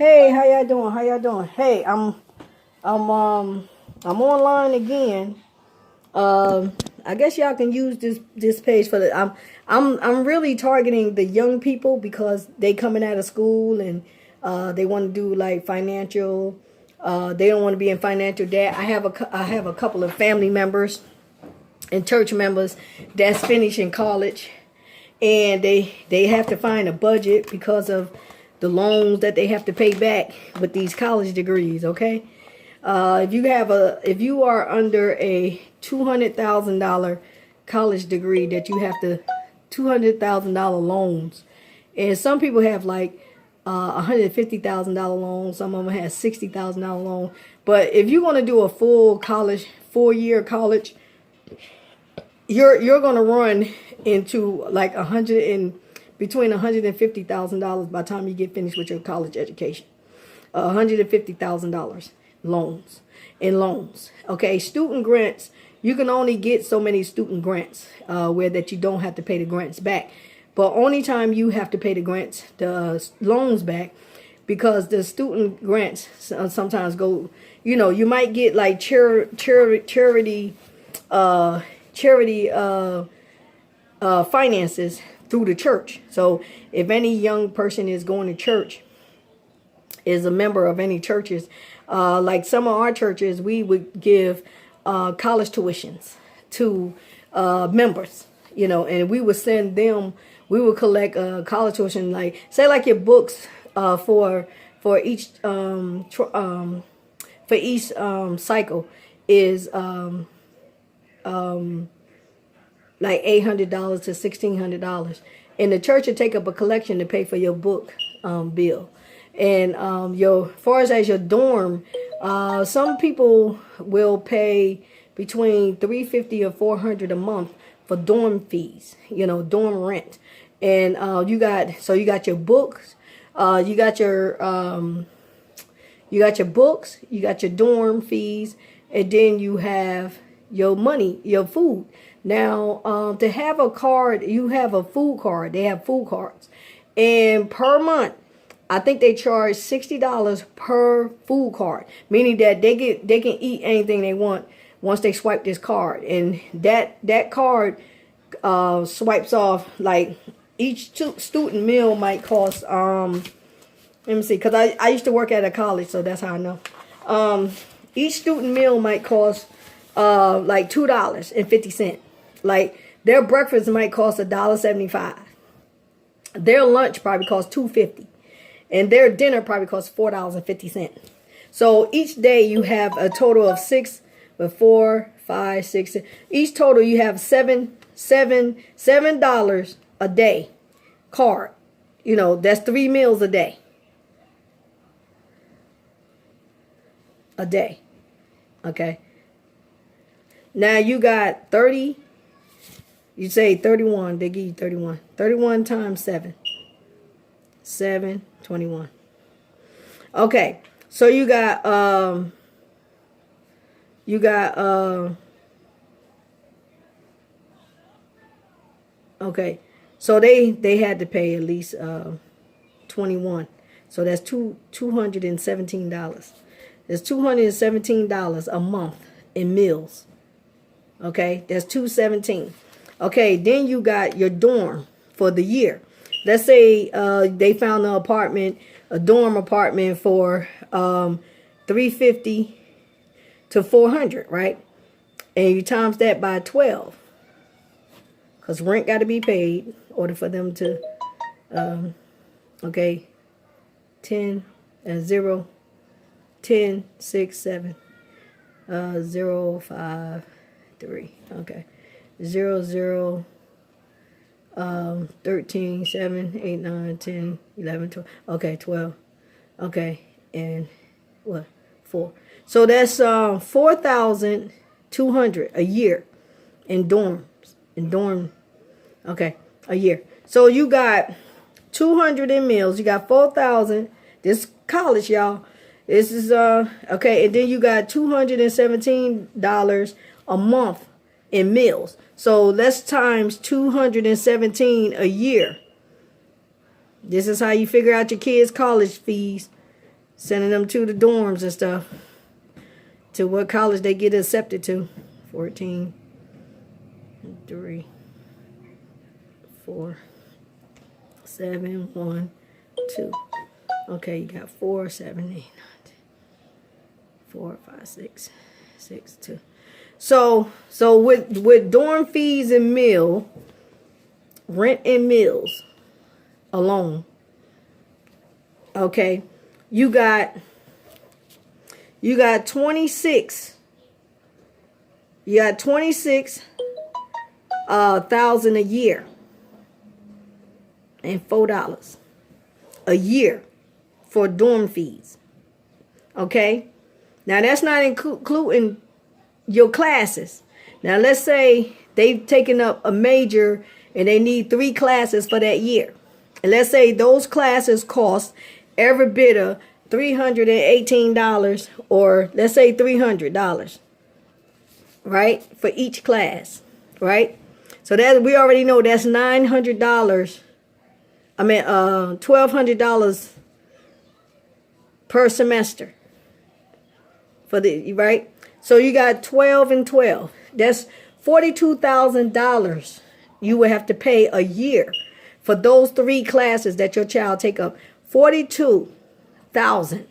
Hey, how y'all doing? How y'all doing? Hey, I'm online again. I guess y'all can use this page for the I'm really targeting the young people because they coming out of school and they want to do like financial. They don't want to be in financial debt. I have a couple of family members and church members that's finishing college, and they have to find a budget because of the loans that they have to pay back with these college degrees. Okay, if you are under a $200,000 college degree, that you have to $200,000 loans, and some people have like $150,000 loans. Some of them have $60,000 loan. But if you want to do a full college, 4-year college, you're gonna run into like between $150,000 by the time you get finished with your college education. $150,000 loans. Okay, student grants. You can only get so many student grants where that you don't have to pay the grants back. But only time you have to pay the loans back, because the student grants sometimes go. You might get like charity finances through the church. So if any young person is going to church, is a member of any churches, like some of our churches, we would give college tuitions to members, and we would send them. We would collect college tuition, like say like your books for each cycle is like $800 to $1,600, and the church will take up a collection to pay for your book bill. And far as your dorm, some people will pay between $350 or $400 a month for dorm fees, dorm rent. And you got your books, you got your books, you got your dorm fees, and then you have your money, your food. Now, to have a card, you have a food card. They have food cards, and per month, I think they charge $60 per food card, meaning that they can eat anything they want once they swipe this card, and that card swipes off. Like each student meal might cost let me see, because I used to work at a college, so that's how I know. Each student meal might cost like $2.50. Like their breakfast might cost $1.75. Their lunch probably costs $2.50. And their dinner probably costs $4.50. So each day you have a total of each total you have $7 a day card. That's 3 meals a day. Okay. Now you got 30. You say 31. They give you 31. 31 times 7. 721. Okay, so you got okay, so they had to pay at least 21. So that's $217. That's $217 a month in meals. Okay, that's $217. Okay, then you got your dorm for the year. Let's say they found a dorm apartment for $350 to $400, right? And you times that by 12, because rent got to be paid in order for them to. Okay, 10 and 0, 10, 6, 7, 0, 5, 3. Okay, 0, 0. 13, 7, 8, 9, 10, 11, 12. Okay, 12. Okay, and what? 4. So that's $4,200 a year in dorms. Okay, a year. So you got 200 in meals. You got 4,000. This college, y'all. This is okay, and then you got $217 a month in meals. So let's times 217 a year. This is how you figure out your kids' college fees. sending them to the dorms and stuff, to what college they get accepted to. 14, 3, 4, 7, 1, 2. Okay, you got 4, 7, 8, 9, 10, 4, 5, 6, 6, 2. So with dorm fees and meal, rent and meals alone, okay, you got 26. You got 26,000 a year and $4 a year for dorm fees. Okay, now that's not including your classes. Now let's say they've taken up a major and they need 3 classes for that year, and let's say those classes cost every bit of $318, or let's say $300, right, for each class, right? So that we already know that's $900. I mean, $1,200 per semester for the, right? So you got 12 and 12. That's $42,000 you would have to pay a year for those 3 classes that your child take up. 42,000.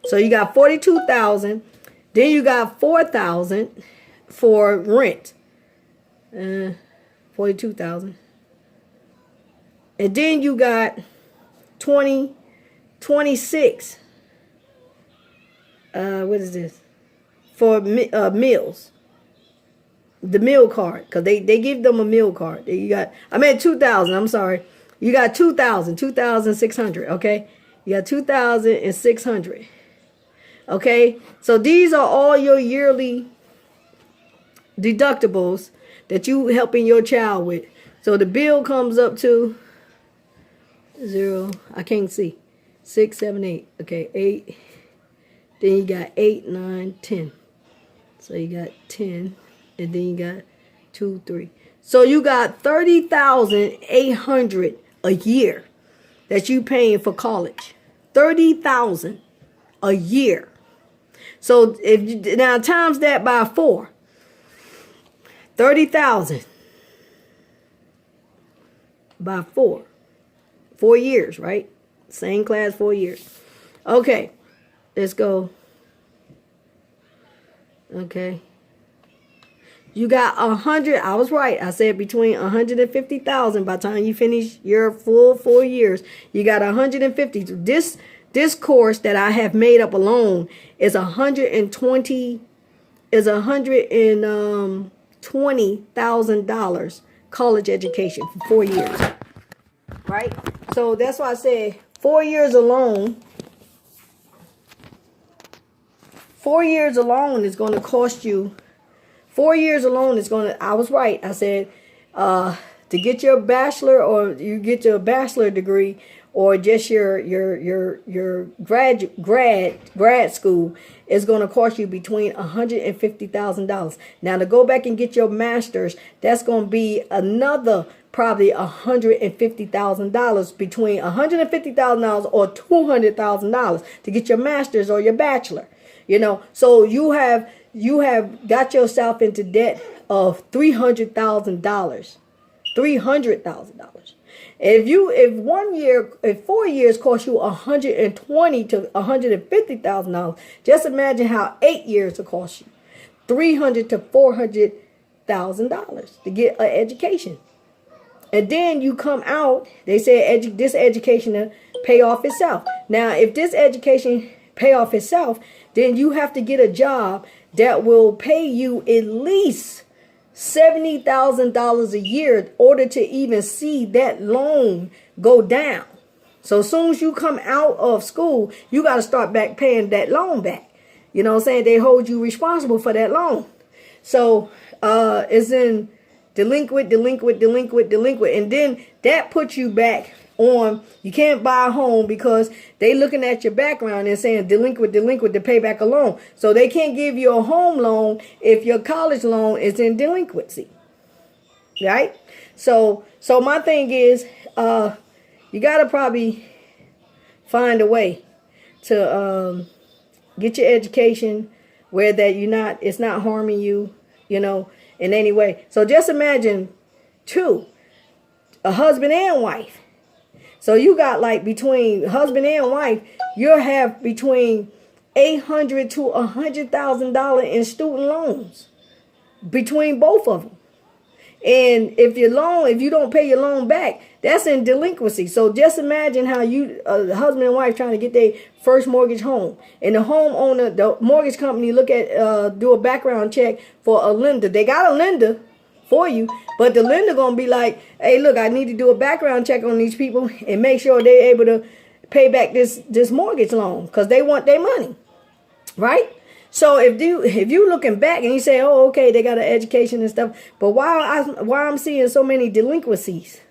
So you got 42,000. Then you got 4,000 for rent. 42,000. And then you got 26. What is this? For meals. The meal card, because they give them a meal card. You got, I mean 2,000, I'm sorry. You got 2,600, okay? You got 2,600. Okay? So these are all your yearly deductibles that you helping your child with. So the bill comes up to 0, I can't see. 6, 7, 8. Okay, 8. Then you got 8, 9, 10. So you got 10. And then you got 2, 3. So you got 30,800 a year that you paying for college. 30,000 a year. So if you, now times that by 4. 30,000 by 4. 4 years, right? Same class, 4 years. Okay, let's go. Okay. You got 100. I was right. I said between 150,000 by the time you finish your full 4 years. You got 150. This course that I have made up alone is $120,000 college education for 4 years. Right? So that's why I said 4 years alone. 4 years alone is going to cost you. 4 years alone is going to, I was right. I said, to get your bachelor, or you get your bachelor degree, or just your grad school, is going to cost you between $150,000. Now to go back and get your master's, that's going to be another probably $150,000, between $150,000 or $200,000 to get your master's or your bachelor. You know, so you have got yourself into debt of $300,000. $300,000. If 4 years cost you $120,000 to $150,000, just imagine how 8 years will cost you $300,000 to $400,000 to get an education. And then you come out, they say this education to pay off itself. Now, if this education pay off itself, then you have to get a job that will pay you at least $70,000 a year in order to even see that loan go down. So as soon as you come out of school, you got to start back paying that loan back. You know what I'm saying? They hold you responsible for that loan. So it's in delinquent. And then that puts you back on, you can't buy a home because they looking at your background and saying delinquent to pay back a loan. So they can't give you a home loan if your college loan is in delinquency. Right? So my thing is, you got to probably find a way to get your education where that it's not harming you, in any way. So just imagine a husband and wife. So you got like between husband and wife, you'll have between $800 to $100,000 in student loans between both of them. And if you don't pay your loan back, that's in delinquency. So just imagine how the husband and wife trying to get their first mortgage home, and the homeowner, the mortgage company do a background check for a lender. They got a lender for you, but the lender gonna be like, hey, look, I need to do a background check on these people and make sure they're able to pay back this mortgage loan, because they want their money, right? So if you looking back and you say, oh, okay, they got an education and stuff, but why I'm seeing so many delinquencies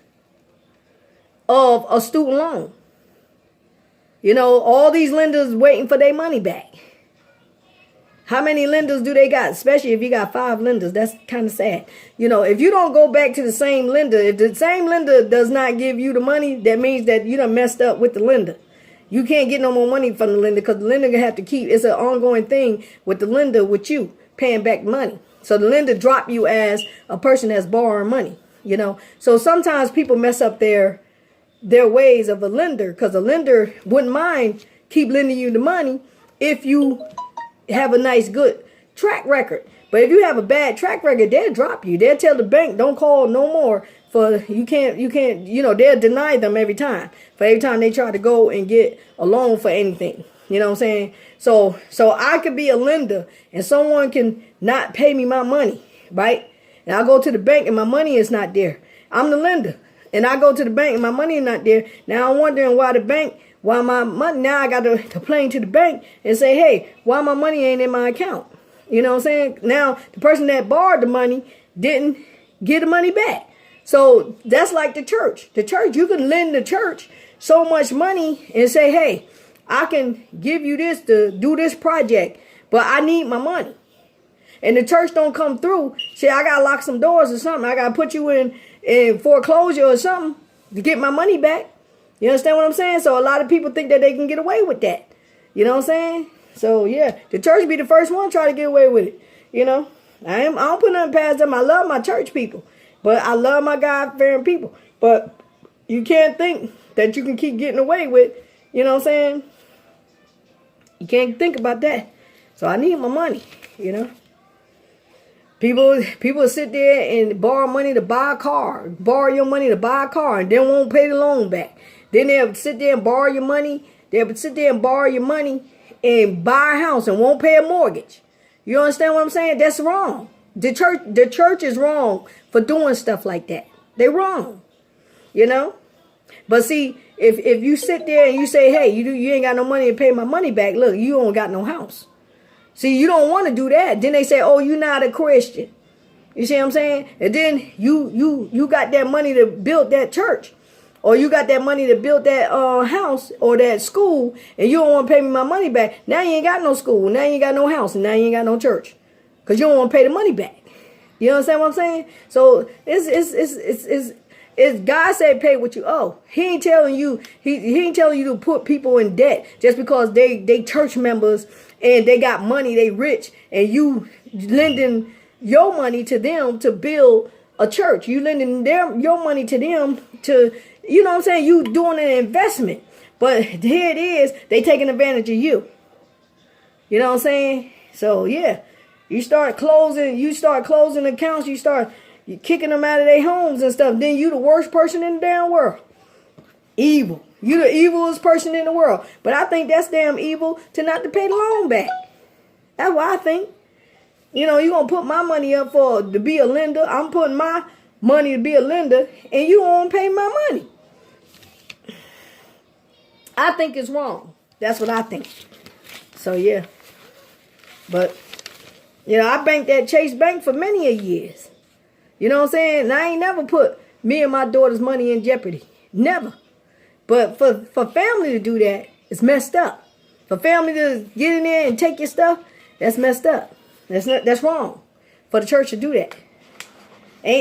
of a student loan? All these lenders waiting for their money back. How many lenders do they got? Especially if you got 5 lenders, that's kind of sad. If you don't go back to the same lender, if the same lender does not give you the money, that means that you done messed up with the lender. You can't get no more money from the lender, because the lender gonna have to keep. It's an ongoing thing with the lender, with you paying back money. So the lender drop you as a person that's borrowing money. So sometimes people mess up their ways of a lender, because a lender wouldn't mind keep lending you the money if you have a nice, good track record. But if you have a bad track record, they'll drop you. They'll tell the bank, don't call no more. You can't, they'll deny them every time. For every time they try to go and get a loan for anything. You know what I'm saying? So I could be a lender and someone can not pay me my money, right? And I go to the bank and my money is not there. I'm the lender. And I go to the bank and my money is not there. Now I'm wondering why my money, now I got to complain to the bank and say, hey, why my money ain't in my account? You know what I'm saying? Now, the person that borrowed the money didn't get the money back. So that's like the church. The church, you can lend the church so much money and say, hey, I can give you this to do this project, but I need my money. And the church don't come through. Say, I got to lock some doors or something. I got to put you in foreclosure or something to get my money back. You understand what I'm saying? So a lot of people think that they can get away with that. You know what I'm saying? So yeah, the church be the first one to try to get away with it. I don't put nothing past them. I love my church people, but I love my God-fearing people. But you can't think that you can keep getting away with, you know what I'm saying? You can't think about that. So I need my money, People sit there and borrow money to buy a car, borrow your money to buy a car, and then won't pay the loan back. Then they'll sit there and borrow your money. They'll sit there and borrow your money and buy a house and won't pay a mortgage. You understand what I'm saying? That's wrong. The church is wrong for doing stuff like that. They're wrong, But see, if you sit there and you say, hey, you ain't got no money to pay my money back, look, you don't got no house. See, you don't want to do that. Then they say, oh, you're not a Christian. You see what I'm saying? And then you got that money to build that church. Or you got that money to build that house or that school, and you don't want to pay me my money back. Now you ain't got no school. Now you ain't got no house. And now you ain't got no church. Because you don't want to pay the money back. You understand what I'm saying? So it's God said pay what you owe. He ain't telling you, he ain't telling you to put people in debt just because they church members and they got money, they rich, and you lending your money to them to build a church. You lending your money to them to, you know what I'm saying? You doing an investment. But here it is, they taking advantage of you. You know what I'm saying? So yeah, you start closing accounts, you kicking them out of their homes and stuff. Then you the worst person in the damn world. Evil. You the evilest person in the world. But I think that's damn evil to not to pay the loan back. That's what I think. You're going to put my money up to be a lender. I'm putting my money to be a lender, and you won't pay my money. I think it's wrong. That's what I think. So, yeah. But, I banked at Chase Bank for many a years. You know what I'm saying? And I ain't never put me and my daughter's money in jeopardy. Never. But for family to do that, it's messed up. For family to get in there and take your stuff, that's messed up. That's wrong. For the church to do that.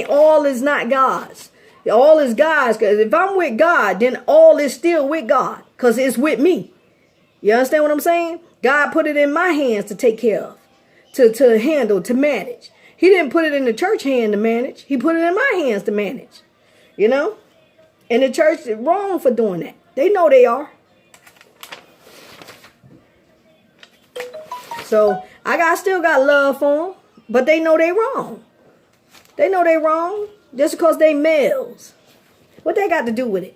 All is not God's. All is God's. Because if I'm with God, then all is still with God. Because it's with me. You understand what I'm saying? God put it in my hands to take care of, to handle, to manage. He didn't put it in the church hand to manage. He put it in my hands to manage. You know? And the church is wrong for doing that. They know they are. So still got love for them, but they know they wrong. They know they wrong just because they males. What they got to do with it?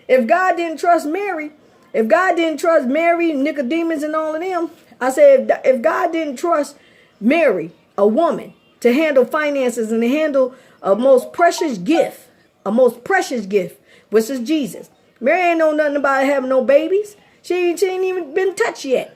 If God didn't trust Mary, Nicodemus and all of them, I said, if God didn't trust Mary, a woman, to handle finances and to handle a most precious gift, which is Jesus. Mary ain't know nothing about having no babies. She ain't even been touched yet.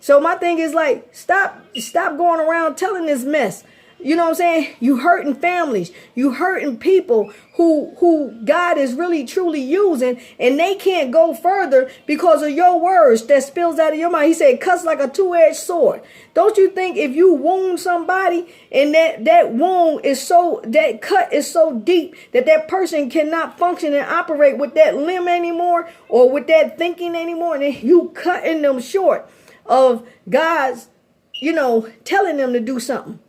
So my thing is like, stop going around telling this mess. You know what I'm saying? You hurting families. You hurting people who God is really truly using, and they can't go further because of your words that spills out of your mouth. He said, cuts like a two-edged sword. Don't you think if you wound somebody and that wound is that cut is so deep that person cannot function and operate with that limb anymore or with that thinking anymore, and you cutting them short of God's, telling them to do something.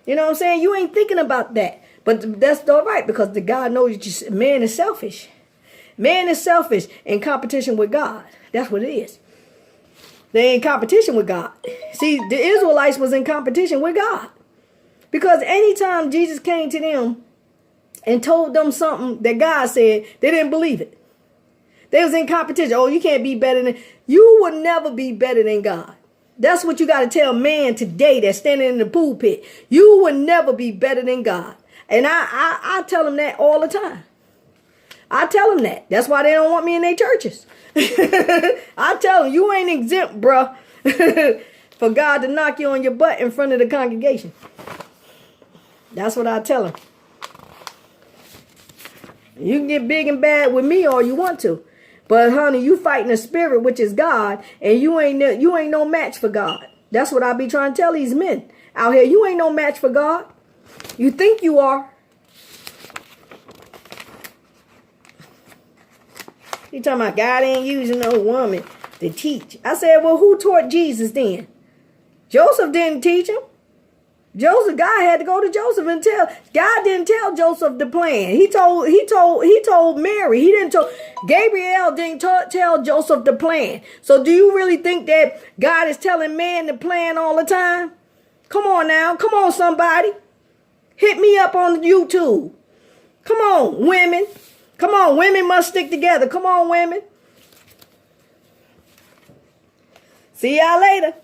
You know what I'm saying? You ain't thinking about that. But that's all right, because the God knows that man is selfish. Man is selfish in competition with God. That's what it is. They in competition with God. See, the Israelites was in competition with God. Because anytime Jesus came to them and told them something that God said, they didn't believe it. They was in competition. Oh, you can't be better than... You will never be better than God. That's what you got to tell man today that's standing in the pulpit. You will never be better than God. And I tell them that all the time. I tell them that. That's why they don't want me in their churches. I tell them, you ain't exempt, bruh, for God to knock you on your butt in front of the congregation. That's what I tell them. You can get big and bad with me all you want to. But honey, you fighting a spirit, which is God, and you ain't no match for God. That's what I be trying to tell these men out here. You ain't no match for God. You think you are. You talking about God ain't using no woman to teach. I said, well, who taught Jesus then? Joseph didn't teach him. God had to go to Joseph and God didn't tell Joseph the plan. He told Mary. Gabriel didn't tell Joseph the plan. So do you really think that God is telling man the plan all the time? Come on now. Come on, somebody. Hit me up on YouTube. Come on, women. Come on, women must stick together. Come on, women. See y'all later.